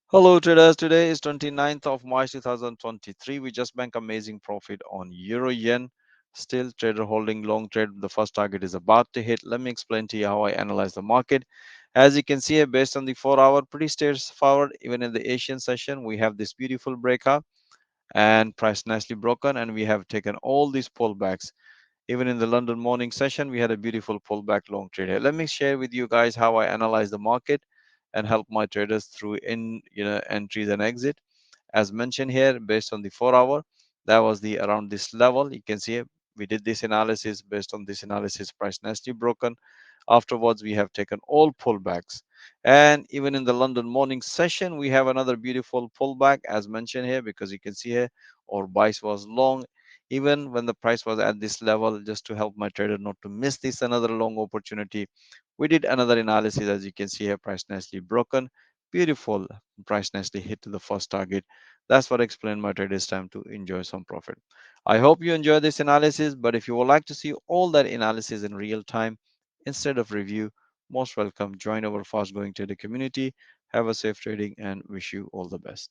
Hello traders, today is 29th of March 2023. We just bank amazing profit on Euro Yen. Still trader holding long trade. The first target is about to hit. Let me explain to you how I analyze the market. As you can see here, based on the 4 hour, pretty straightforward. Even in the Asian session, we have this beautiful breakout and price nicely broken, and we have taken all these pullbacks. Even in the London morning session, we had a beautiful pullback long trade here. Let me share with you guys how I analyze the market and help my traders through entries and exit. As mentioned here, based on the 4 hour, that was the around this level. You can see we did this analysis. Based on this analysis, price nicely broken. Afterwards, we have taken all pullbacks. And even in the London morning session, we have another beautiful pullback as mentioned here, because you can see here our buys was long even when the price was at this level. Just to help my trader not to miss this another long opportunity, we did another analysis. As you can see here, price nicely broken, beautiful, price nicely hit to the first target. That's what explained my traders time to enjoy some profit. I hope you enjoy this analysis, but if you would like to see all that analysis in real time instead of review, most welcome, join our fast growing trader community. Have a safe trading and wish you all the best.